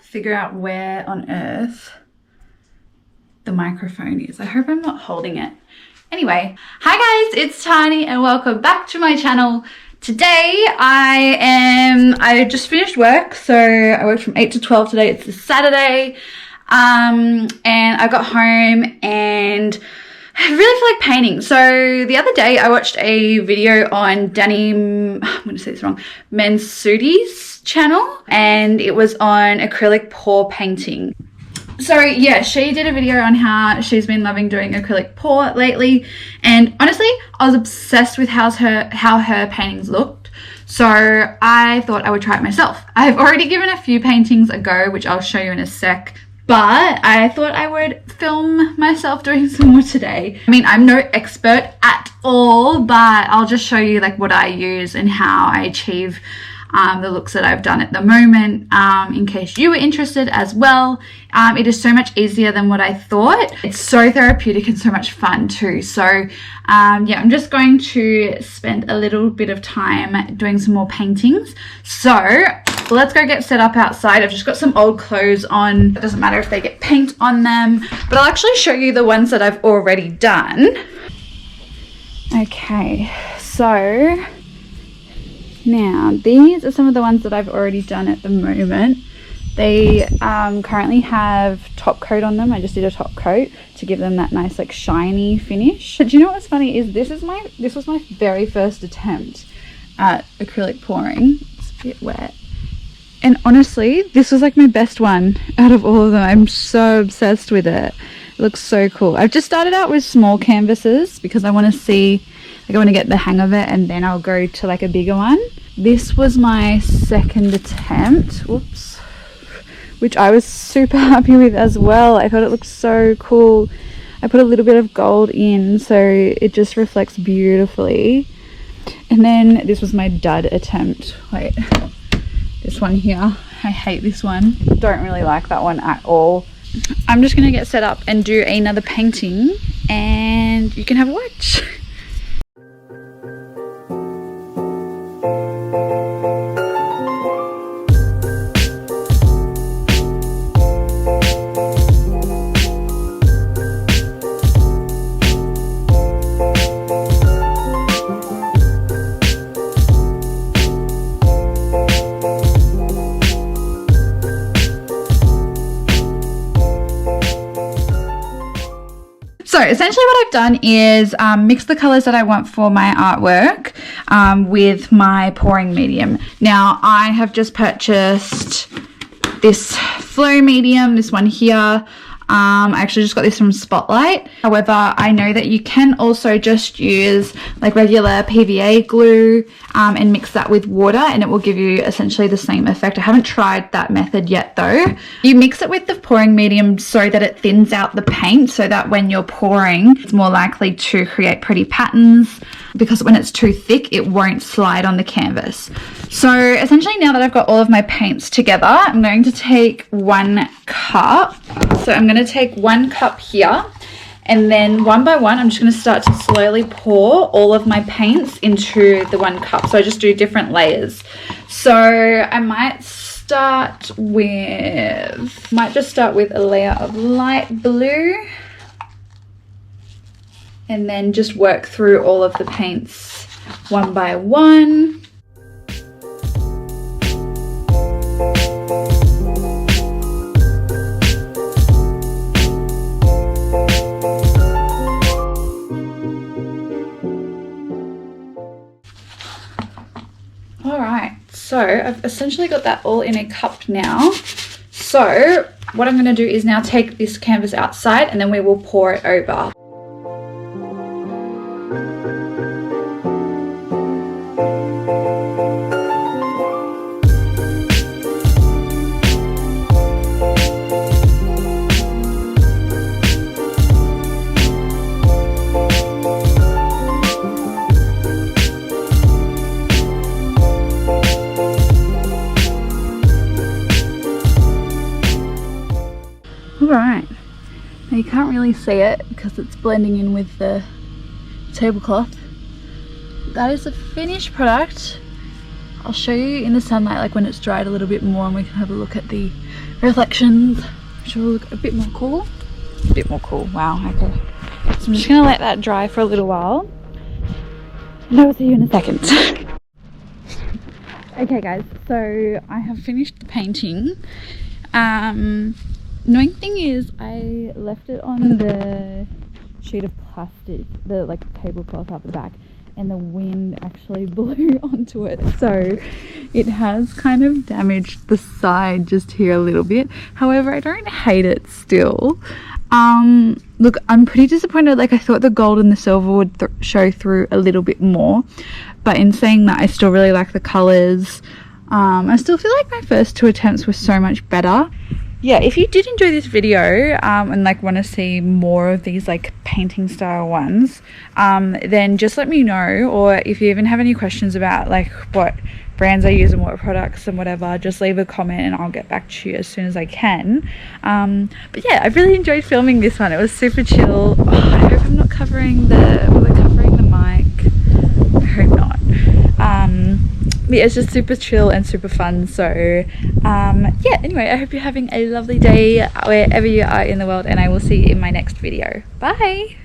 figure out where on earth the microphone is. I hope I'm not holding it. Anyway, hi guys, it's Tani and welcome back to my channel. Today I just finished work, so I worked from 8 to 12 today. It's a Saturday, and I got home and I really feel like painting. So the other day I watched a video on Danny, I'm going to say this wrong, Mansuti's channel, and it was on acrylic pour painting. So yeah, she did a video on how she's been loving doing acrylic pour lately, and honestly I was obsessed with how her paintings looked, so I thought I would try it myself. I've already given a few paintings a go, which I'll show you in a sec, but I thought I would film myself doing some more today. I mean, I'm no expert at all, but I'll just show you like what I use and how I achieve the looks that I've done at the moment, in case you were interested as well. It is so much easier than what I thought. It's so therapeutic and so much fun too. So yeah, I'm just going to spend a little bit of time doing some more paintings. So let's go get set up outside. I've just got some old clothes on. It doesn't matter if they get paint on them, but I'll actually show you the ones that I've already done. Okay, so now these are some of the ones that I've already done at the moment. They currently have top coat on them. I just did a top coat to give them that nice like shiny finish. But do you know what's funny is this was my very first attempt at acrylic pouring. It's a bit wet. And honestly, this was like my best one out of all of them. I'm so obsessed with it. It looks so cool. I've just started out with small canvases because I want to see, like I want to get the hang of it, and then I'll go to like a bigger one. This was my second attempt, whoops, which I was super happy with as well. I thought it looked so cool. I put a little bit of gold in so it just reflects beautifully. And then this was my dud attempt. Wait, this one here, I hate this one. Don't really like that one at all. I'm just gonna get set up and do another painting and you can have a watch. So essentially what I've done is mix the colors that I want for my artwork with my pouring medium. Now I have just purchased this flow medium, this one here. I actually just got this from Spotlight. However, I know that you can also just use like regular PVA glue and mix that with water and it will give you essentially the same effect. I haven't tried that method yet though. You mix it with the pouring medium so that it thins out the paint, so that when you're pouring it's more likely to create pretty patterns, because when it's too thick it won't slide on the canvas. So essentially now that I've got all of my paints together, I'm going to take 1 cup. So I'm going to take 1 cup here, and then one by one I'm just going to start to slowly pour all of my paints into the 1 cup. So I just do different layers. So I might just start with a layer of light blue and then just work through all of the paints one by one. Alright, so I've essentially got that all in a cup now. So what I'm going to do is now take this canvas outside and then we will pour it over. Alright, now you can't really see it because it's blending in with the tablecloth. That is the finished product. I'll show you in the sunlight, like when it's dried a little bit more, and we can have a look at the reflections, which will look a bit more cool. A bit more cool, wow, okay. So I'm just gonna let that dry for a little while and I will see you in a second. Okay guys, so I have finished the painting. Annoying thing is I left it on the sheet of plastic, the like tablecloth up the back, and the wind actually blew onto it, so it has kind of damaged the side just here a little bit. However, I don't hate it still. Look, I'm pretty disappointed. Like, I thought the gold and the silver would show through a little bit more, but in saying that, I still really like the colors. I still feel like my first two attempts were so much better. Yeah, if you did enjoy this video and like want to see more of these like painting style ones, then just let me know, or if you even have any questions about like what brands I use and what products and whatever, just leave a comment and I'll get back to you as soon as I can. But yeah, I really enjoyed filming this one. It was super chill. Oh, I hope I'm not covering the, was I covering the mic? I hope not. But yeah, it's just super chill and super fun. So yeah, anyway, I hope you're having a lovely day wherever you are in the world, and I will see you in my next video. Bye.